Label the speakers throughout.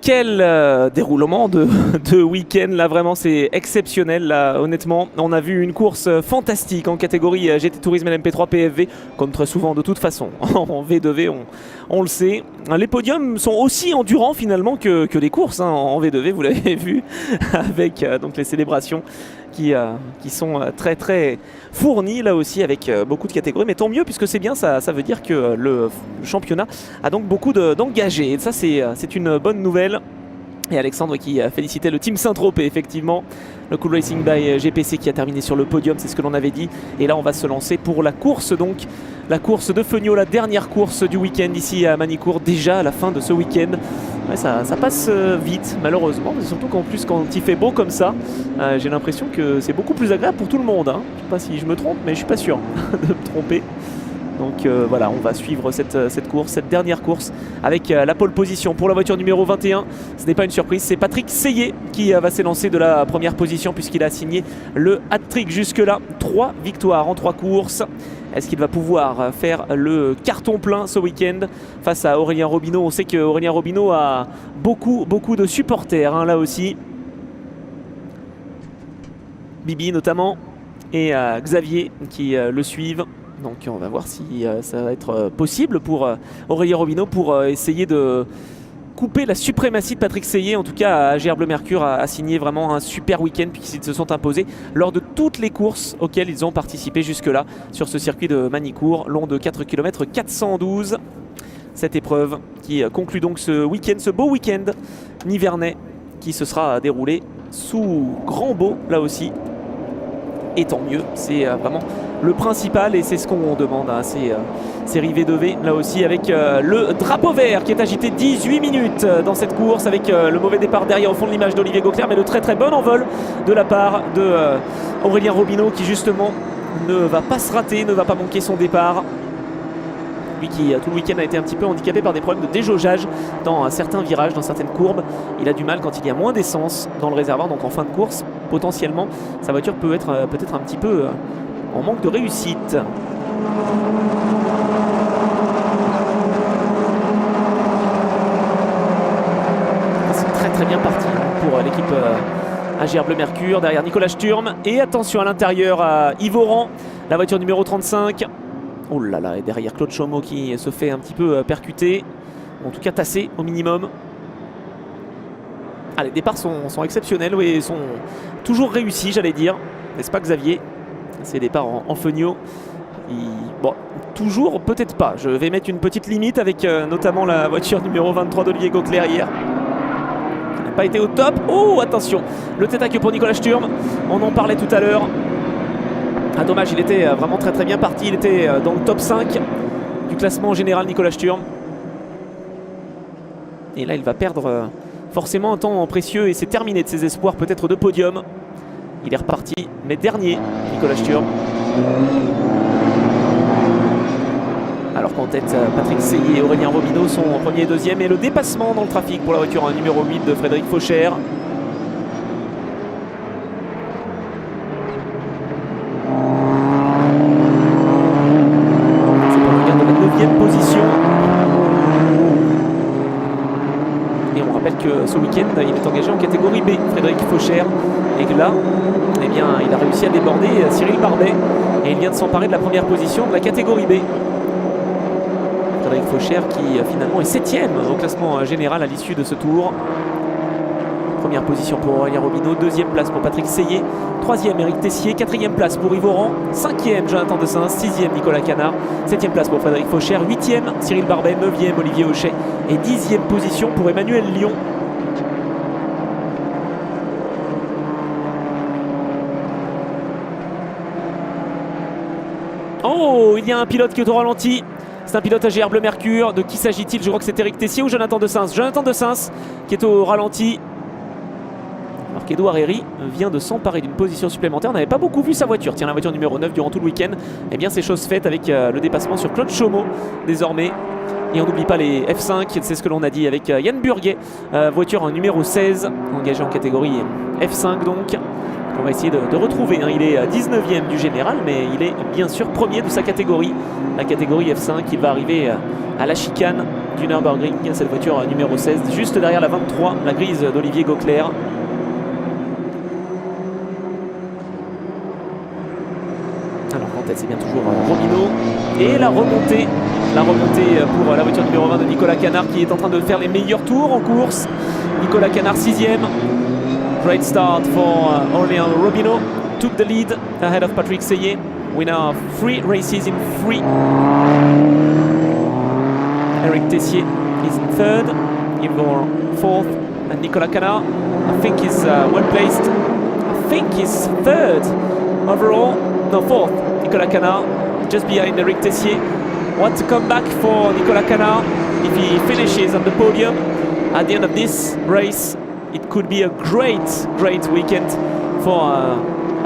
Speaker 1: Quel déroulement de week-end, là vraiment c'est exceptionnel, là honnêtement. On a vu une course fantastique en catégorie GT Tourisme LMP3 PFV, comme très souvent de toute façon en V2V, on le sait. Les podiums sont aussi endurants finalement que les courses en V2V, vous l'avez vu, avec donc les célébrations qui sont très très fournies là aussi avec beaucoup de catégories, mais tant mieux puisque c'est bien, ça veut dire que le championnat a donc beaucoup d'engagés, et ça c'est une bonne nouvelle. Et Alexandre qui félicitait le Team Saint-Tropez, effectivement, le Cool Racing by GPC qui a terminé sur le podium, c'est ce que l'on avait dit. Et là on va se lancer pour la course, donc la course de Feugnot, la dernière course du week-end ici à Manicourt, déjà à la fin de ce week-end. Ouais, ça passe vite malheureusement, mais surtout qu'en plus quand il fait beau comme ça, j'ai l'impression que c'est beaucoup plus agréable pour tout le monde, hein. Je ne sais pas si je me trompe, mais je suis pas sûr de me tromper. Donc voilà, on va suivre cette course, cette dernière course avec la pole position pour la voiture numéro 21. Ce n'est pas une surprise, c'est Patrick Seyé qui va s'élancer de la première position puisqu'il a signé le hat-trick jusque-là. 3 victoires en 3 courses. Est-ce qu'il va pouvoir faire le carton plein ce week-end face à Aurélien Robineau? On sait qu'Aurélien Robineau a beaucoup de supporters, hein, là aussi. Bibi notamment et Xavier qui le suivent. Donc on va voir si ça va être possible pour Aurélien Robineau pour essayer de couper la suprématie de Patrick Seyé. En tout cas, AGR Bleu Mercure a signé vraiment un super week-end puisqu'ils se sont imposés lors de toutes les courses auxquelles ils ont participé jusque-là sur ce circuit de Manicourt, long de 4 km 412. Cette épreuve qui conclut donc ce week-end, ce beau week-end nivernais qui se sera déroulé sous grand beau là aussi. Et tant mieux, c'est vraiment le principal et c'est ce qu'on demande à ces séries V2V là aussi, avec le drapeau vert qui est agité 18 minutes dans cette course, avec le mauvais départ derrière au fond de l'image d'Olivier Gauclair, mais le très bon envol de la part de Aurélien Robineau qui justement ne va pas se rater, ne va pas manquer son départ. Lui qui tout le week-end a été un petit peu handicapé par des problèmes de déjaugeage dans certains virages, dans certaines courbes. Il a du mal quand il y a moins d'essence dans le réservoir, donc en fin de course, potentiellement, sa voiture peut être peut-être un petit peu en manque de réussite. C'est très bien parti pour l'équipe AGR Bleu Mercure, derrière Nicolas Sturm. Et attention à l'intérieur à Yvoran, la voiture numéro 35. Oh là là, et derrière Claude Chaumeau qui se fait un petit peu percuter, en tout cas tasser au minimum. Ah, les départs sont exceptionnels, oui, sont toujours réussis, j'allais dire. N'est-ce pas Xavier? Ces départs en Feugnot. Bon, toujours peut-être pas. Je vais mettre une petite limite avec notamment la voiture numéro 23 d'Olivier Gauclair hier. Elle n'a pas été au top. Oh, attention, le tête à queue pour Nicolas Sturm. On en parlait tout à l'heure. Ah, dommage, il était vraiment très bien parti. Il était dans le top 5 du classement général, Nicolas Sturm. Et là, il va perdre forcément un temps précieux et c'est terminé de ses espoirs peut-être de podium. Il est reparti, mais dernier, Nicolas Sturm. Alors qu'en tête, Patrick Seyé et Aurélien Robineau sont en premier et deuxième. Et le dépassement dans le trafic pour la voiture numéro 8 de Frédéric Fauchère. Que ce week-end il est engagé en catégorie B, Frédéric Fauchère, et que là eh bien, il a réussi à déborder Cyril Barbet et il vient de s'emparer de la première position de la catégorie B. Frédéric Fauchère qui finalement est 7ème au classement général à l'issue de ce tour. Première position pour Aurélien Robineau, 2e place pour Patrick Seyé, 3e Éric Tessier, 4e place pour Yvoran, 5e Jonathan Dessins, 6e Nicolas Canard, 7e place pour Frédéric Fauchère, 8e Cyril Barbet, 9e Olivier Hochet et 10e position pour Emmanuel Lyon. Oh, il y a un pilote qui est au ralenti. C'est un pilote AGR Bleu Mercure. De qui s'agit-il? Je crois que c'est Éric Tessier ou Jonathan Dessins. Jonathan Dessins qui est au ralenti. Alors qu'Edouard Herry vient de s'emparer d'une position supplémentaire. On n'avait pas beaucoup vu sa voiture. Tiens, la voiture numéro 9 durant tout le week-end. Eh bien, c'est chose faite avec le dépassement sur Claude Chaumeau désormais. Et on n'oublie pas les F5, c'est ce que l'on a dit avec Yann Burguet. Voiture numéro 16, engagée en catégorie F5 donc. On va essayer de retrouver. Hein. Il est 19e du général, mais il est bien sûr premier de sa catégorie. La catégorie F5, il va arriver à la chicane du Nürburgring. Cette voiture numéro 16, juste derrière la 23, la grise d'Olivier Gauclair. Alors en tête, c'est bien toujours Romino. Et la remontée pour la voiture numéro 20 de Nicolas Canard qui est en train de faire les meilleurs tours en course. Nicolas Canard 6e. Great start for Aurélien Robinot. Took the lead ahead of Patrick Seye. Winner of 3 races in 3. Eric Tessier is in 3rd. Ivor 4th. And Nicolas Canard, I think, is well placed. I think he's 3rd overall. No, 4th. Nicolas Canard, just behind Eric Tessier. What a comeback for Nicolas Canard. If he finishes on the podium at the end of this race, it could be a great weekend for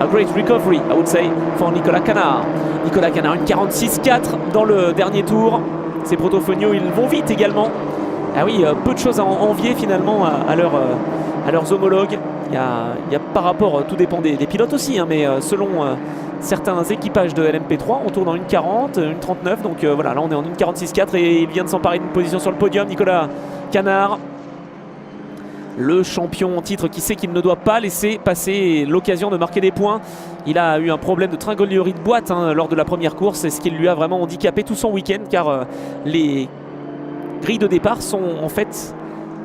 Speaker 1: a great recovery, I would say, for Nicolas Canard. Nicolas Canard, une 46-4 dans le dernier tour. Ces Protofonio, ils vont vite également. Ah oui, peu de choses à envier finalement à leurs homologues. Il y a par rapport, tout dépend des pilotes aussi, hein, mais selon certains équipages de LMP3, on tourne en une 40, une 39. Donc voilà, là on est en une 46-4 et il vient de s'emparer d'une position sur le podium. Nicolas Canard, le champion en titre qui sait qu'il ne doit pas laisser passer l'occasion de marquer des points. Il a eu un problème de tringlerie de boîte lors de la première course, et ce qui lui a vraiment handicapé tout son week-end, car les grilles de départ sont en fait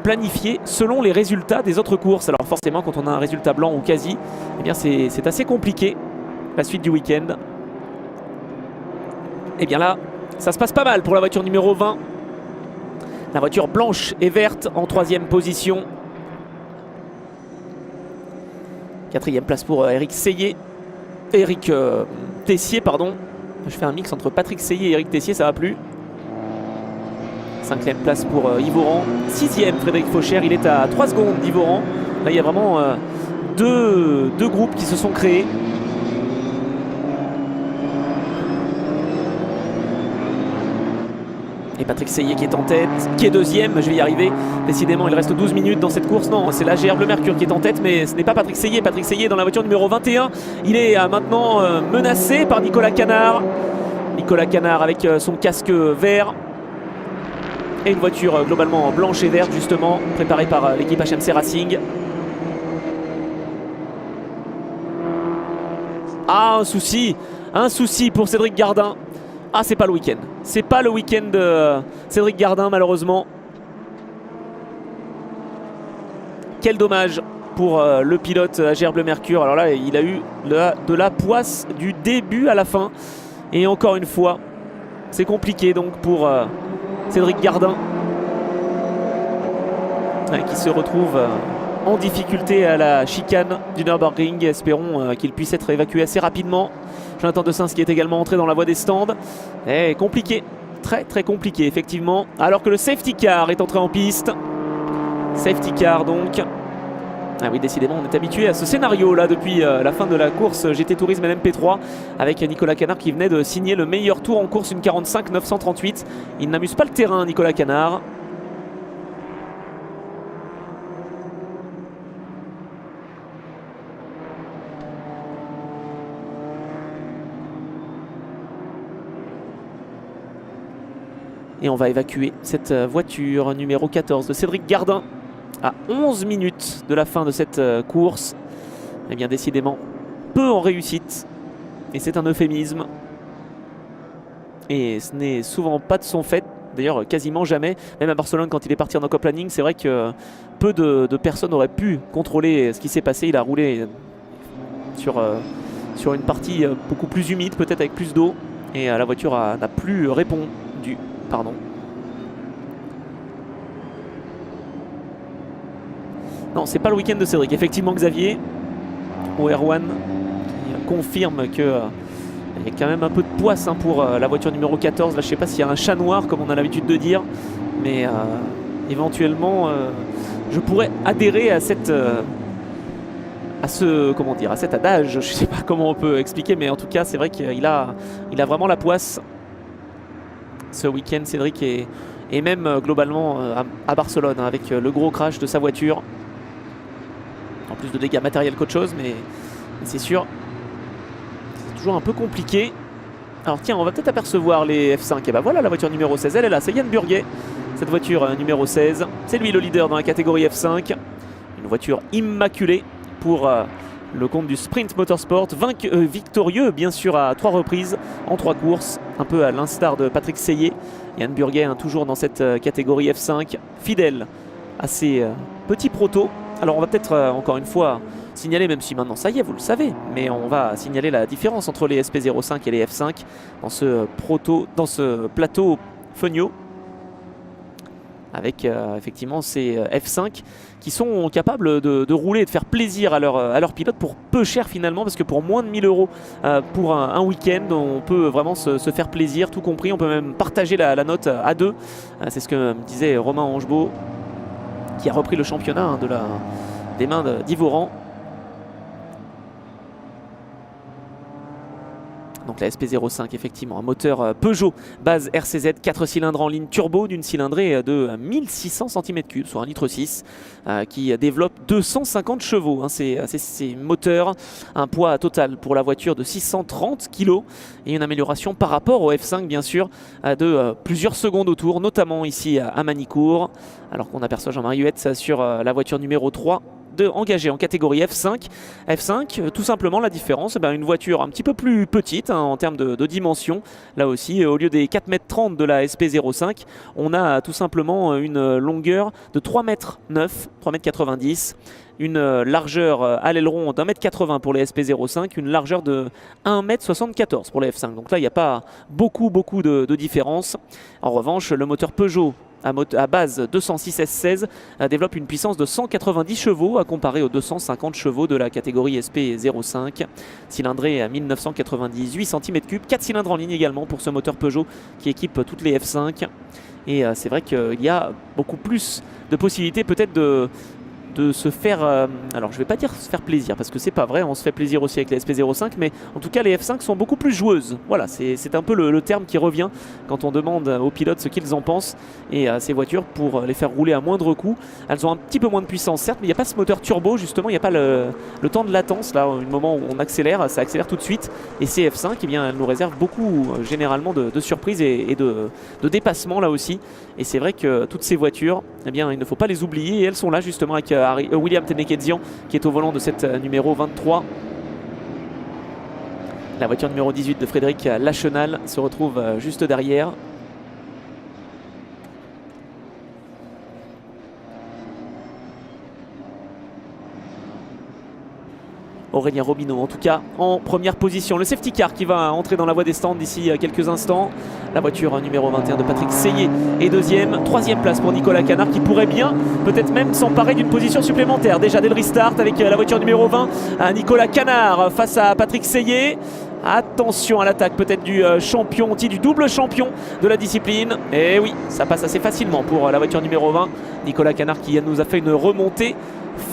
Speaker 1: planifiées selon les résultats des autres courses. Alors forcément, quand on a un résultat blanc ou quasi, eh bien c'est assez compliqué la suite du week-end. Et bien là, ça se passe pas mal pour la voiture numéro 20. La voiture blanche et verte en 3e position. 4e place pour Eric Tessier, pardon. Je fais un mix entre Patrick Seye et Eric Tessier, ça va plus. 5e place pour Yvoran. 6e Frédéric Faucher, il est à 3 secondes d'Yvoran. Là il y a vraiment deux groupes qui se sont créés. Et Patrick Seye qui est en tête, qui est 2e, je vais y arriver. Décidément, il reste 12 minutes dans cette course. Non, c'est la GR Bleu Mercure qui est en tête, mais ce n'est pas Patrick Seye. Patrick Seye est dans la voiture numéro 21. Il est maintenant menacé par Nicolas Canard. Nicolas Canard avec son casque vert. Et une voiture globalement blanche et verte, justement, préparée par l'équipe HMC Racing. Ah, un souci pour Cédric Gardin. Ah, c'est pas le week-end. C'est pas le week-end de Cédric Gardin, malheureusement. Quel dommage pour le pilote AGR Bleu Mercure. Alors là, il a eu de la poisse du début à la fin. Et encore une fois, c'est compliqué donc pour Cédric Gardin, qui se retrouve en difficulté à la chicane du Nürburgring. Espérons qu'il puisse être évacué assez rapidement. Jonathan Dessins qui est également entré dans la voie des stands. Et compliqué, très compliqué effectivement. Alors que le safety car est entré en piste. Safety car donc. Ah oui, décidément, on est habitué à ce scénario là depuis la fin de la course GT Tourisme LMP3 avec Nicolas Canard qui venait de signer le meilleur tour en course, une 45-938. Il n'amuse pas le terrain, Nicolas Canard. Et on va évacuer cette voiture numéro 14 de Cédric Gardin à 11 minutes de la fin de cette course. Eh bien décidément, peu en réussite. Et c'est un euphémisme. Et ce n'est souvent pas de son fait. D'ailleurs quasiment jamais. Même à Barcelone quand il est parti en aquaplaning, c'est vrai que peu de personnes auraient pu contrôler ce qui s'est passé. Il a roulé sur une partie beaucoup plus humide, peut-être avec plus d'eau. Et la voiture n'a plus répondu. Pardon. Non, c'est pas le week-end de Cédric. Effectivement, Xavier ou Erwan qui confirme qu'il y a quand même un peu de poisse pour la voiture numéro 14. Là, je sais pas s'il y a un chat noir comme on a l'habitude de dire, mais éventuellement, je pourrais adhérer à cet adage. Je sais pas comment on peut expliquer, mais en tout cas, c'est vrai qu'il a vraiment la poisse. Ce week-end, Cédric et même globalement à Barcelone avec le gros crash de sa voiture. En plus de dégâts matériels qu'autre chose, mais C'est sûr, c'est toujours un peu compliqué. Alors tiens, on va peut-être apercevoir les F5. Et bah voilà la voiture numéro 16, elle est là, c'est Yann Burguet. Cette voiture numéro 16, c'est lui le leader dans la catégorie F5. Une voiture immaculée pour le compte du Sprint Motorsport. Victorieux bien sûr à 3 reprises en 3 courses, un peu à l'instar de Patrick Seyé. Yann Burguet toujours dans cette catégorie F5, fidèle à ses petits protos. Alors on va peut-être encore une fois signaler, même si maintenant ça y est vous le savez, mais on va signaler la différence entre les SP05 et les F5 dans ce plateau Fenio, avec effectivement ces F5 qui sont capables de rouler et de faire plaisir à leur pilote pour peu cher finalement, parce que pour moins de 1000 € pour un week-end, on peut vraiment se faire plaisir, tout compris. On peut même partager la note à deux. C'est ce que me disait Romain Angebaud, qui a repris le championnat des mains d'Yvoran. Donc la SP05, effectivement, un moteur Peugeot base RCZ, 4 cylindres en ligne turbo d'une cylindrée de 1600 cm3, soit 1,6 litre, qui développe 250 chevaux. Hein. C'est moteur, un poids total pour la voiture de 630 kg et une amélioration par rapport au F5, bien sûr, de plusieurs secondes au tour, notamment ici à Manicourt, alors qu'on aperçoit Jean-Marie Huette sur la voiture numéro 3. Engagé en catégorie F5. F5, tout simplement la différence, une voiture un petit peu plus petite en termes de dimension. Là aussi, au lieu des 4,30 m de la SP05, on a tout simplement une longueur de 3,9 m, 3,90 m. Une largeur à l'aileron d'1,80 m pour les SP05, une largeur de 1,74 m pour les F5. Donc là, il n'y a pas beaucoup de différence. En revanche, le moteur Peugeot à base 206 S16 développe une puissance de 190 chevaux à comparer aux 250 chevaux de la catégorie SP05. Cylindrée à 1998 cm3, 4 cylindres en ligne également pour ce moteur Peugeot qui équipe toutes les F5. Et c'est vrai qu'il y a beaucoup plus de possibilités peut-être de se faire, alors je vais pas dire se faire plaisir parce que c'est pas vrai, on se fait plaisir aussi avec les SP05, mais en tout cas les F5 sont beaucoup plus joueuses. Voilà, c'est un peu le terme qui revient quand on demande aux pilotes ce qu'ils en pensent. Et ces voitures, pour les faire rouler à moindre coût, elles ont un petit peu moins de puissance certes, mais il n'y a pas ce moteur turbo justement, il n'y a pas le temps de latence là, au moment où on accélère, ça accélère tout de suite. Et ces F5, eh bien, elles nous réservent beaucoup généralement de surprises et de dépassements là aussi. Et c'est vrai que toutes ces voitures, eh bien, il ne faut pas les oublier, et elles sont là justement avec William Tenekedzian qui est au volant de cette numéro 23. La voiture numéro 18 de Frédéric Lachenal se retrouve juste derrière. Aurélien Robineau en tout cas en première position. Le safety car qui va entrer dans la voie des stands d'ici quelques instants. La voiture numéro 21 de Patrick Seyé est deuxième. Troisième place pour Nicolas Canard qui pourrait bien peut-être même s'emparer d'une position supplémentaire. Déjà dès le restart avec la voiture numéro 20, Nicolas Canard face à Patrick Seyé. Attention à l'attaque peut-être du champion, du double champion de la discipline. Et oui, ça passe assez facilement pour la voiture numéro 20. Nicolas Canard qui nous a fait une remontée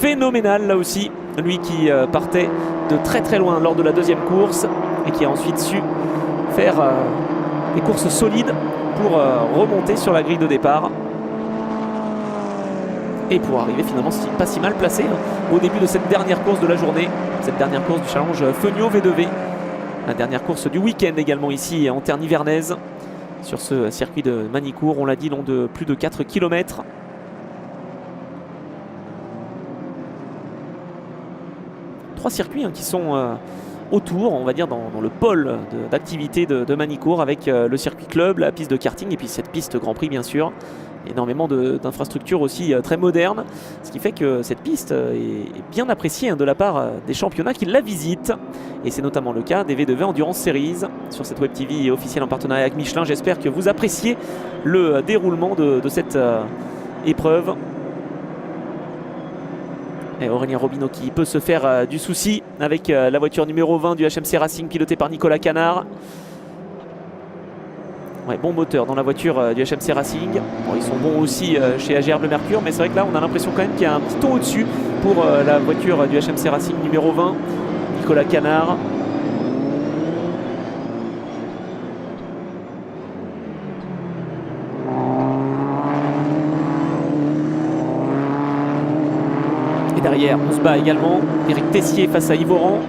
Speaker 1: phénoménale là aussi. Lui qui partait de très loin lors de la deuxième course et qui a ensuite su faire des courses solides pour remonter sur la grille de départ. Et pour arriver finalement pas si mal placé au début de cette dernière course de la journée. Cette dernière course du challenge Fenio V2V. La dernière course du week-end également ici en terre nivernaise. Sur ce circuit de Manicourt, on l'a dit, long de plus de 4 km. Trois circuits qui sont autour, on va dire dans le pôle d'activité de Manicourt, avec le circuit club, la piste de karting et puis cette piste Grand Prix bien sûr. Énormément d'infrastructures aussi très modernes, ce qui fait que cette piste est bien appréciée de la part des championnats qui la visitent. Et c'est notamment le cas des V2V Endurance Series sur cette Web TV officielle en partenariat avec Michelin. J'espère que vous appréciez le déroulement de cette épreuve. Et Aurélien Robineau qui peut se faire du souci avec la voiture numéro 20 du HMC Racing pilotée par Nicolas Canard. Ouais, bon moteur dans la voiture du HMC Racing. Bon, ils sont bons aussi chez AGR Bleu Mercure, mais c'est vrai que là on a l'impression quand même qu'il y a un petit ton au-dessus pour la voiture du HMC Racing numéro 20, Nicolas Canard. Et derrière, on se bat également. Éric Tessier face à Yvoran.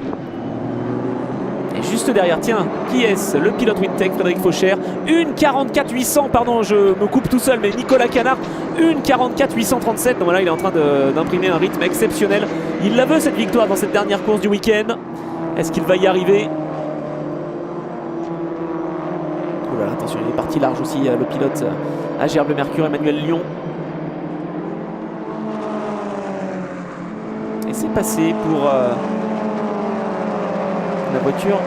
Speaker 1: juste derrière. Tiens, qui est-ce? Le pilote Wintec, Frédéric Faucher. 1,44,800, pardon, je me coupe tout seul, mais Nicolas Canard, 1,44,837. Donc voilà, il est en train d'imprimer un rythme exceptionnel. Il la veut cette victoire dans cette dernière course du week-end. Est-ce qu'il va y arriver? Oh là là, attention, il est parti large aussi, le pilote AG Bleu Mercure, Emmanuel Lyon. Et c'est passé pour la voiture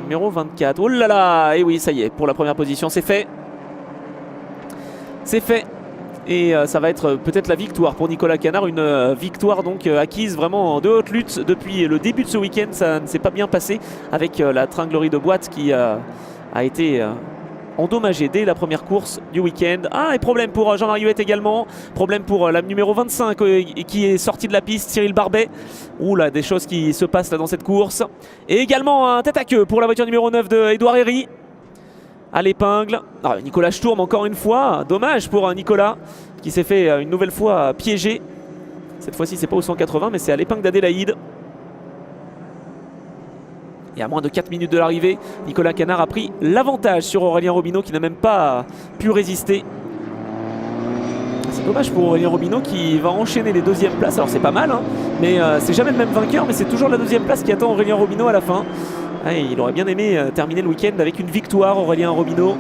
Speaker 1: numéro 24. Oh là là! Et oui, ça y est, pour la première position, c'est fait. C'est fait. Et ça va être peut-être la victoire pour Nicolas Canard. Une victoire donc acquise vraiment de haute lutte depuis le début de ce week-end. Ça ne s'est pas bien passé avec la tringlerie de boîte qui a été endommagée dès la première course du week-end. Ah, et problème pour Jean-Marie Huette également. Problème pour la numéro 25 qui est sortie de la piste, Cyril Barbet. Ouh là, des choses qui se passent là dans cette course. Et également un tête à queue pour la voiture numéro 9 de Édouard Herry. À l'épingle. Ah, Nicolas Sturm encore une fois. Dommage pour Nicolas qui s'est fait une nouvelle fois piéger. Cette fois-ci, c'est pas au 180, mais c'est à l'épingle d'Adélaïde. Et à moins de 4 minutes de l'arrivée, Nicolas Canard a pris l'avantage sur Aurélien Robineau qui n'a même pas pu résister. C'est dommage pour Aurélien Robineau qui va enchaîner les deuxièmes places. Alors c'est pas mal, hein, mais c'est jamais le même vainqueur, mais c'est toujours la deuxième place qui attend Aurélien Robineau à la fin. Ah, il aurait bien aimé terminer le week-end avec une victoire, Aurélien Robineau,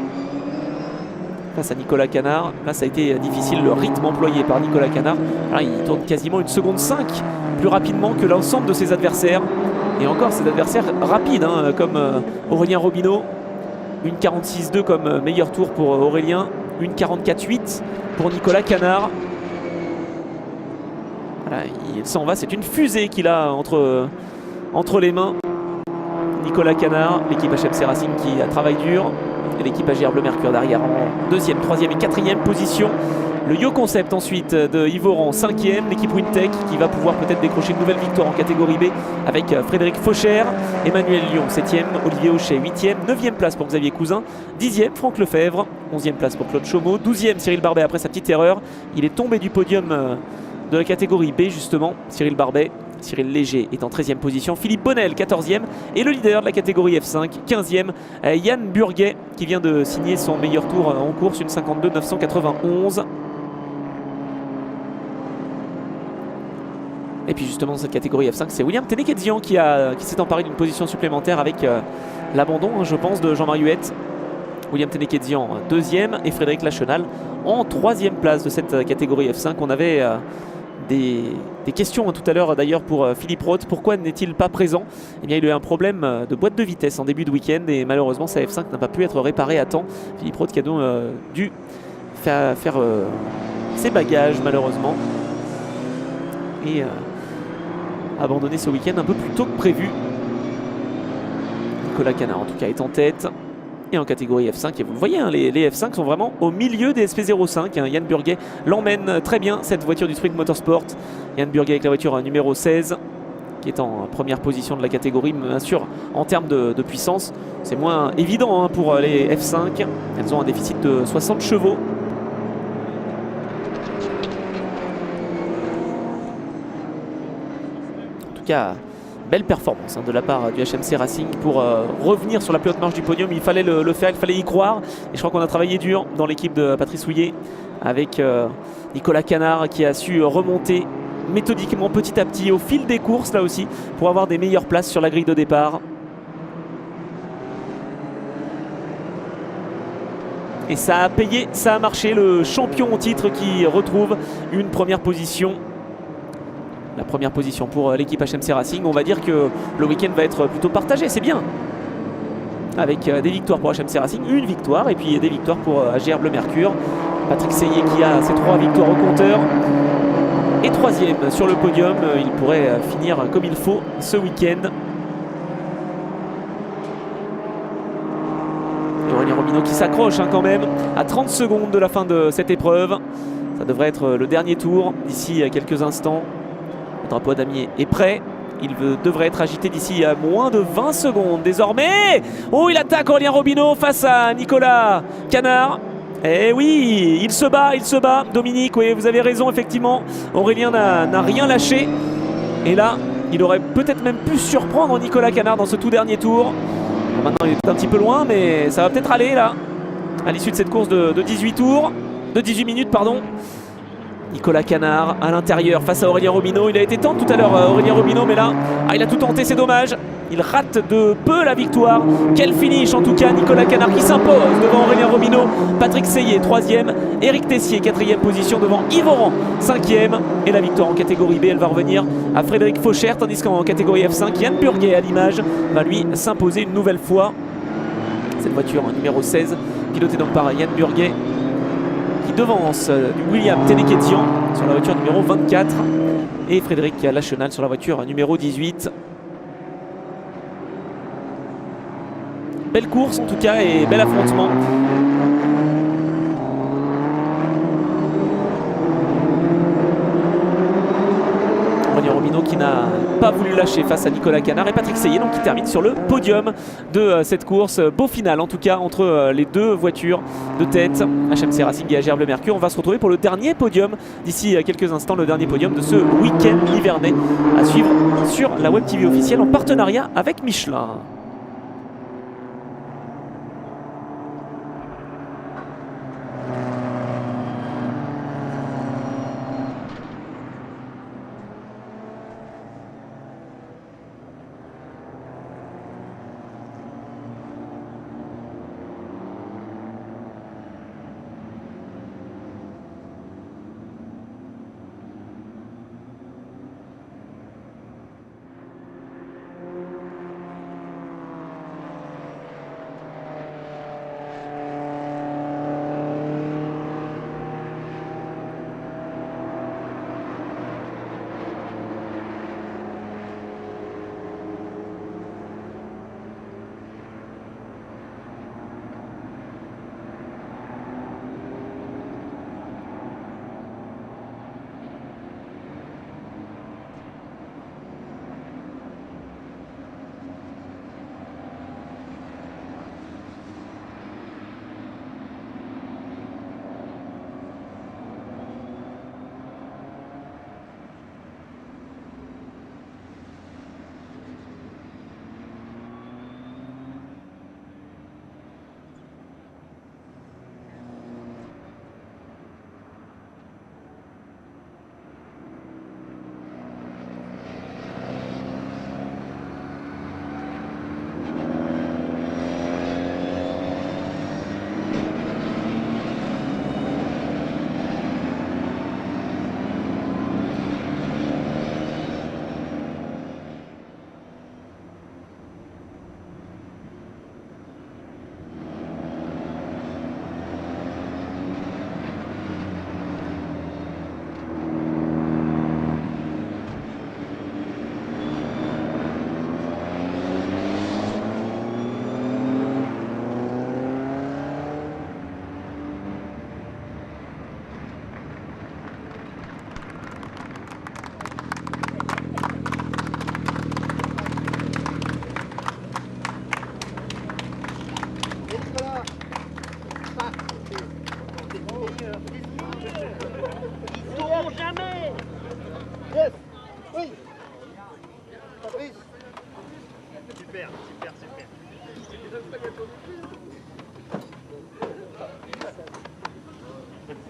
Speaker 1: face à Nicolas Canard. Là, ça a été difficile, le rythme employé par Nicolas Canard. Alors, il tourne quasiment 1 seconde 5 plus rapidement que l'ensemble de ses adversaires. Et encore, ses adversaires rapides, hein, comme Aurélien Robineau. 1,46,2 comme meilleur tour pour Aurélien. 1,44,8 pour Nicolas Canard. Voilà, il s'en va, c'est une fusée qu'il a entre les mains. Nicolas Canard, l'équipe HMC Racing qui travaille dur, et l'équipe AG Bleu Mercure derrière en 2e, 3e et 4e position. Le Yo Concept ensuite de Yves Oran, 5e, l'équipe Wintec qui va pouvoir peut-être décrocher une nouvelle victoire en catégorie B avec Frédéric Faucher, Emmanuel Lyon 7e, Olivier Auchet 8e, 9e place pour Xavier Cousin, 10e Franck Lefebvre, 11e place pour Claude Chaumeau, 12e Cyril Barbet après sa petite erreur. Il est tombé du podium de la catégorie B justement, Cyril Barbet. Cyril Léger est en 13e position, Philippe Bonnel 14e et le leader de la catégorie F5 15e, Yann Burguet qui vient de signer son meilleur tour en course, une 52,991. Et puis justement dans cette catégorie F5, c'est William Tenekedzian qui s'est emparé d'une position supplémentaire avec l'abandon, hein, je pense, de Jean-Marie Huette. William Tenekedzian 2e et Frédéric Lachenal en 3e place de cette catégorie F5. On avait des questions, hein, tout à l'heure d'ailleurs pour Philippe Roth. Pourquoi n'est-il pas présent? Eh bien, il a eu un problème de boîte de vitesse en début de week-end et malheureusement sa F5 n'a pas pu être réparée à temps. Philippe Roth qui a donc dû faire ses bagages malheureusement et abandonner ce week-end un peu plus tôt que prévu. Nicolas Canard en tout cas est en tête. Et en catégorie F5, et vous le voyez, hein, les F5 sont vraiment au milieu des SP05. Hein. Yann Burguet l'emmène très bien, cette voiture du Sprint Motorsport. Yann Burguet avec la voiture numéro 16, qui est en première position de la catégorie. Bien sûr, en termes de puissance, c'est moins évident, hein, pour les F5. Elles ont un déficit de 60 chevaux. En tout cas, belle performance, hein, de la part du HMC Racing pour revenir sur la plus haute marche du podium. Il fallait le faire, il fallait y croire. Et je crois qu'on a travaillé dur dans l'équipe de Patrice Houillet avec Nicolas Canard qui a su remonter méthodiquement petit à petit au fil des courses là aussi pour avoir des meilleures places sur la grille de départ. Et ça a payé, ça a marché. Le champion en titre qui retrouve une première position. La première position pour l'équipe HMC Racing. On va dire que le week-end va être plutôt partagé, c'est bien. Avec des victoires pour HMC Racing, une victoire, et puis des victoires pour AG Bleu Mercure. Patrick Seyé qui a ses 3 victoires au compteur. Et 3e sur le podium. Il pourrait finir comme il faut ce week-end. Aurélien Robineau qui s'accroche, hein, quand même à 30 secondes de la fin de cette épreuve. Ça devrait être le dernier tour d'ici quelques instants. Le drapeau à damier est prêt. Il devrait être agité d'ici à moins de 20 secondes désormais. Oh, il attaque Aurélien Robineau face à Nicolas Canard. Eh oui, il se bat. Dominique, oui, vous avez raison, effectivement. Aurélien n'a rien lâché. Et là, Il aurait peut-être même pu surprendre Nicolas Canard dans ce tout dernier tour. Maintenant il est un petit peu loin, mais ça va peut-être aller là, à l'issue de cette course de 18 tours, de 18 minutes pardon. Nicolas Canard à l'intérieur face à Aurélien Robineau. Il a été tente tout à l'heure Aurélien Robineau, mais là il a tout tenté, c'est dommage. Il rate de peu la victoire. Quel finish en tout cas, Nicolas Canard qui s'impose devant Aurélien Robineau. Patrick Seillet 3e, Éric Tessier 4e position devant Yves Oran 5e. Et la victoire en catégorie B, elle va revenir à Frédéric Faucher, tandis qu'en catégorie F5, Yann Burguet à l'image va lui s'imposer une nouvelle fois. Cette voiture numéro 16, pilotée donc par Yann Burguet, qui devance William Ténékétian sur la voiture numéro 24 et Frédéric Lachenal sur la voiture numéro 18. Belle course en tout cas et bel affrontement. Aurélien Robineau qui n'a pas voulu lâcher face à Nicolas Canard et Patrick Seillet donc qui termine sur le podium de cette course. Beau final en tout cas entre les deux voitures de tête, HMC Racing et AGR Bleu Mercure. On va se retrouver pour le dernier podium d'ici quelques instants, le dernier podium de ce week-end hivernais à suivre sur la Web TV officielle en partenariat avec Michelin.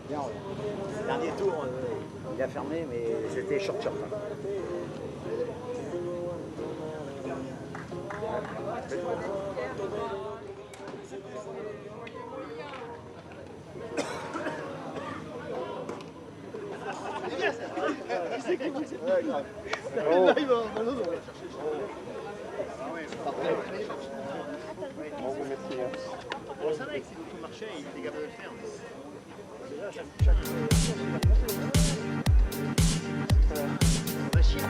Speaker 2: Bien, dernier tour, il a fermé, mais c'était short.
Speaker 3: On savait que si tout marchait, il était capable de le faire. On va chier.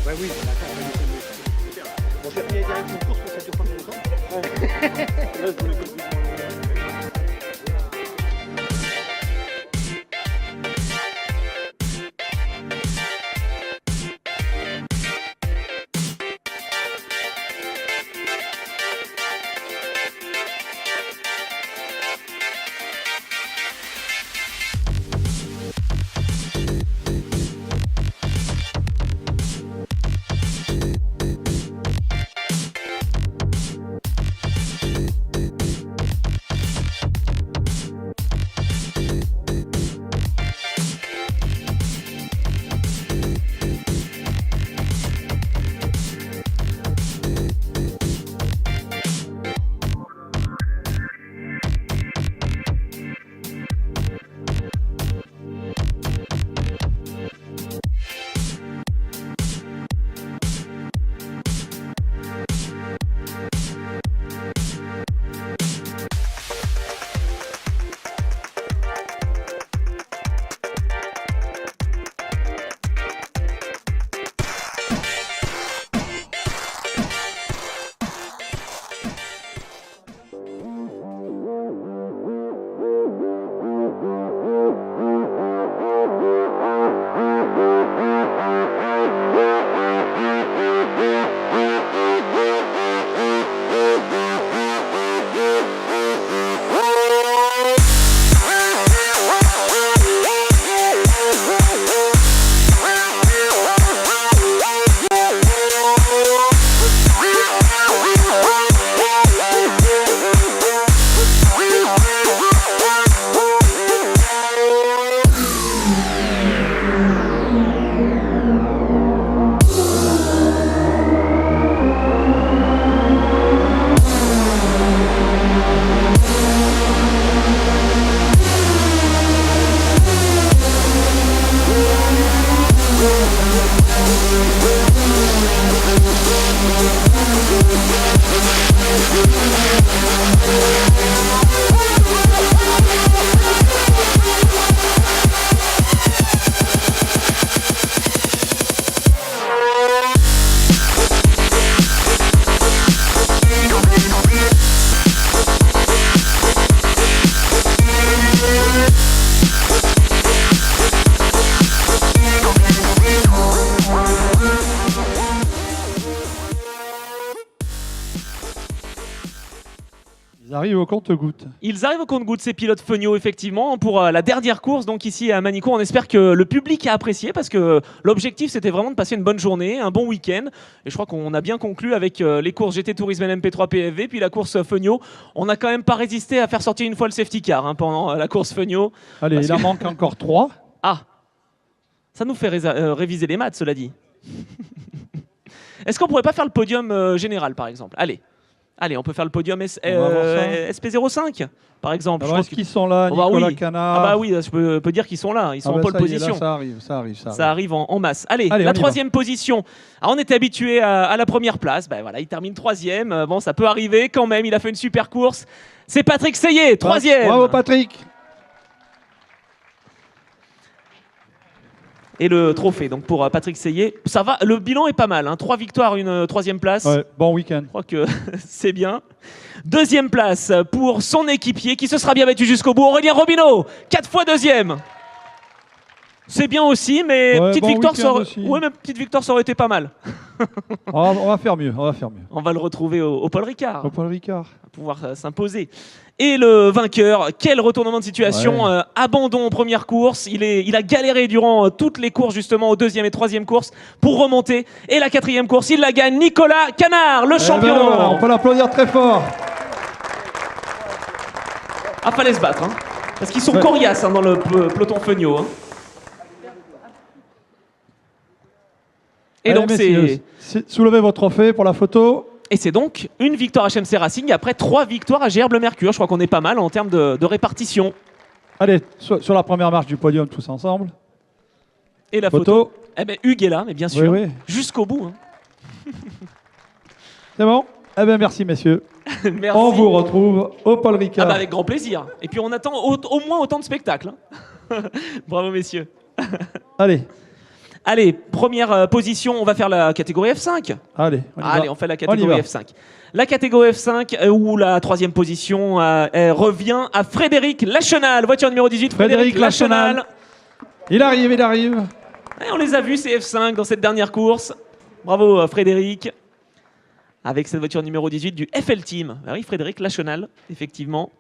Speaker 3: Ouais, oui, bon, je vais finir direct une course pour que ça dure pas plus longtemps.
Speaker 4: Ils arrivent au compte-gouttes.
Speaker 1: Ils arrivent au compte-gouttes, ces pilotes Fenio, effectivement, pour la dernière course, donc ici à Manicourt. On espère que le public a apprécié, parce que l'objectif, c'était vraiment de passer une bonne journée, un bon week-end. Et je crois qu'on a bien conclu avec les courses GT Tourisme LMP3 PFV, puis la course Fenio. On n'a quand même pas résisté à faire sortir une fois le safety car pendant la course Fenio.
Speaker 4: Allez, il en manque encore 3.
Speaker 1: Ah, ça nous fait réviser les maths, cela dit. Est-ce qu'on pourrait pas faire le podium général, par exemple? Allez, on peut faire le podium SP05, par exemple.
Speaker 4: Alors, est-ce qu'ils sont là, Nicolas Canard?
Speaker 1: Ah bah oui, je peux dire qu'ils sont là. Ils sont en pole position.
Speaker 4: Là, ça arrive.
Speaker 1: En masse. Allez, la troisième position. Alors, on était habitué à la première place. Ben voilà, il termine troisième. Bon, ça peut arriver quand même. Il a fait une super course. C'est Patrick Seyé, troisième.
Speaker 4: Bravo, Patrick.
Speaker 1: Et le trophée donc pour Patrick Seyé. Ça va, le bilan est pas mal. 3 victoires, une troisième place.
Speaker 4: Ouais, bon week-end.
Speaker 1: Je crois que c'est bien. Deuxième place pour son équipier qui se sera bien battu jusqu'au bout. Aurélien Robineau, 4 fois deuxième. C'est bien aussi, mais
Speaker 4: ouais,
Speaker 1: petite,
Speaker 4: bon
Speaker 1: victoire, petite victoire, ça aurait été pas mal.
Speaker 4: On va faire mieux.
Speaker 1: On va le retrouver au Paul Ricard.
Speaker 4: Au Paul Ricard.
Speaker 1: On va pouvoir s'imposer. Et le vainqueur, quel retournement de situation.
Speaker 4: Ouais.
Speaker 1: Abandon en première course. Il a galéré durant toutes les courses, justement, aux deuxième et troisième courses, pour remonter. Et la quatrième course, il la gagne. Nicolas Canard, le champion.
Speaker 4: Ben voilà, on peut l'applaudir très fort.
Speaker 1: Ah, fallait se battre. Parce qu'ils sont coriaces dans le peloton Fenio. Et donc
Speaker 4: soulevez votre trophée pour la photo.
Speaker 1: Et c'est donc une victoire HMC Racing après 3 victoires à GR Bleu Mercure. Je crois qu'on est pas mal en termes de répartition.
Speaker 4: Allez, sur la première marche du podium tous ensemble.
Speaker 1: Et la photo. Eh bien, Hugues est là, mais bien sûr, jusqu'au bout.
Speaker 4: C'est bon? Eh bien, merci messieurs.
Speaker 1: Merci.
Speaker 4: On vous retrouve au Paul Ricard.
Speaker 1: Ah bah avec grand plaisir. Et puis on attend au moins autant de spectacles. Bravo messieurs. Allez, première position, on va faire la catégorie F5.
Speaker 4: Allez,
Speaker 1: on fait la catégorie F5. La catégorie F5, où la troisième position revient à Frédéric Lachenal. Voiture numéro 18, Frédéric Lachenal.
Speaker 4: Il arrive.
Speaker 1: Et on les a vus, ces F5, dans cette dernière course. Bravo Frédéric. Avec cette voiture numéro 18 du FL Team. Ah oui, Frédéric Lachenal, effectivement.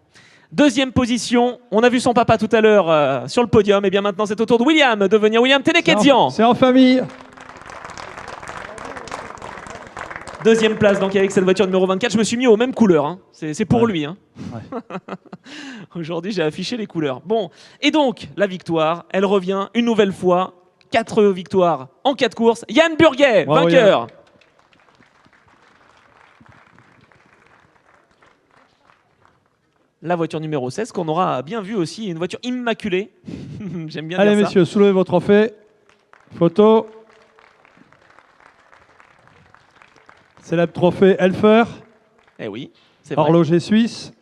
Speaker 1: Deuxième position, on a vu son papa tout à l'heure sur le podium. Et bien maintenant, c'est au tour de William de venir. William Ténékédian.
Speaker 4: C'est en famille.
Speaker 1: Deuxième place, donc avec cette voiture numéro 24. Je me suis mis aux mêmes couleurs. C'est pour lui. Aujourd'hui, j'ai affiché les couleurs. Bon, et donc, la victoire, elle revient une nouvelle fois. 4 victoires en 4 courses. Yann Burguet, vainqueur. Yann. La voiture numéro 16 qu'on aura bien vu aussi, une voiture immaculée. J'aime bien dire ça.
Speaker 4: Allez messieurs, soulevez vos trophées. Photo. Célèbre trophée Elfer.
Speaker 1: Eh oui, c'est vrai.
Speaker 4: Horloger suisse.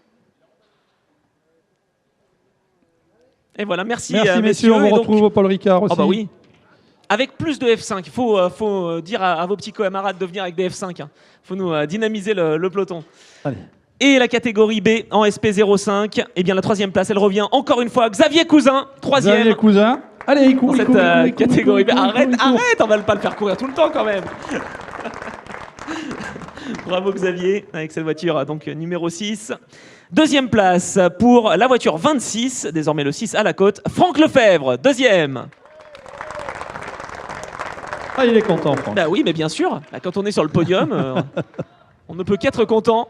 Speaker 1: Et voilà, merci
Speaker 4: messieurs. On vous retrouve au Paul Ricard aussi.
Speaker 1: Oh bah oui. Avec plus de F5, il faut dire à vos petits camarades de venir avec des F5. Il faut nous dynamiser le peloton.
Speaker 4: Allez.
Speaker 1: Et la catégorie B en SP05, eh bien la troisième place, elle revient encore une fois à Xavier Cousin, troisième.
Speaker 4: Xavier Cousin. Allez, il court.
Speaker 1: Cette catégorie B. Arrête, on va pas le faire courir tout le temps quand même. Bravo Xavier, avec cette voiture donc numéro 6. Deuxième place pour la voiture 26, désormais le 6 à la côte, Franck Lefebvre, deuxième.
Speaker 4: Ah, il est content, Franck.
Speaker 1: Bah oui, mais bien sûr, quand on est sur le podium, on ne peut qu'être content.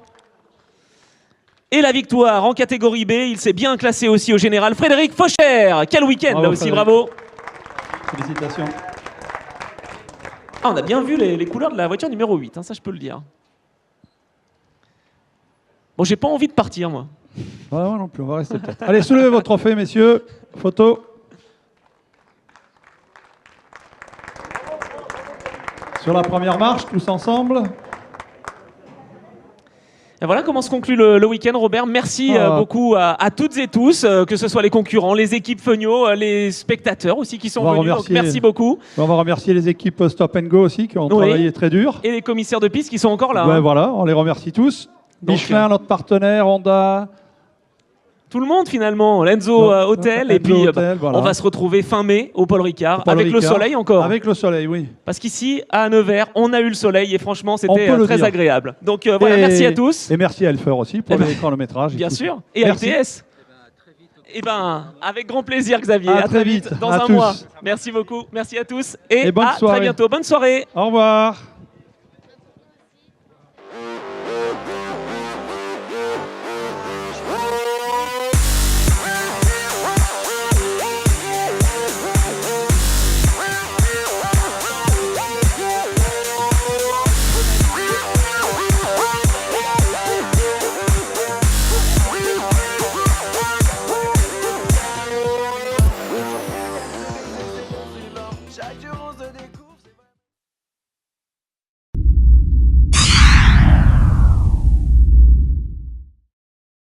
Speaker 1: Et la victoire en catégorie B, il s'est bien classé aussi au général. Frédéric Faucher, quel week-end là aussi, bravo.
Speaker 4: Félicitations.
Speaker 1: Ah, on a bien vu les couleurs de la voiture numéro 8, ça je peux le dire. Bon, j'ai pas envie de partir, moi.
Speaker 4: Moi non plus, on va rester peut-être. Allez, soulevez votre trophée, messieurs. Photo. Sur la première marche, tous ensemble.
Speaker 1: Et voilà comment se conclut le week-end, Robert. Merci beaucoup à toutes et tous, que ce soit les concurrents, les équipes Fenio, les spectateurs aussi qui sont venus. Donc, merci beaucoup.
Speaker 4: On va remercier les équipes Stop & Go aussi qui ont travaillé très dur.
Speaker 1: Et les commissaires de piste qui sont encore là.
Speaker 4: Ouais, voilà, on les remercie tous. Donc, Michelin, notre partenaire, Honda.
Speaker 1: Tout le monde finalement, Lenzo Hôtel, et puis
Speaker 4: Hôtel, voilà.
Speaker 1: on va se retrouver fin mai au Paul Ricard,
Speaker 4: Paul
Speaker 1: avec le
Speaker 4: Ricard.
Speaker 1: soleil encore.
Speaker 4: Avec le soleil, oui.
Speaker 1: Parce qu'ici, à Nevers, on a eu le soleil et franchement, c'était
Speaker 4: peut le
Speaker 1: très
Speaker 4: dire.
Speaker 1: agréable. Donc voilà, merci à tous.
Speaker 4: Et merci à Elfer aussi pour
Speaker 1: Eh ben,
Speaker 4: les chronométrages.
Speaker 1: Bien sûr. Et à
Speaker 4: Merci.
Speaker 1: LTS. Eh ben, avec grand plaisir, Xavier.
Speaker 4: À
Speaker 1: À
Speaker 4: très vite.
Speaker 1: dans
Speaker 4: À
Speaker 1: un
Speaker 4: tous.
Speaker 1: mois. Merci beaucoup. Merci à tous. Et
Speaker 4: bonne
Speaker 1: à
Speaker 4: soirée.
Speaker 1: très bientôt. Bonne soirée.
Speaker 4: Au revoir.
Speaker 5: Chaque jour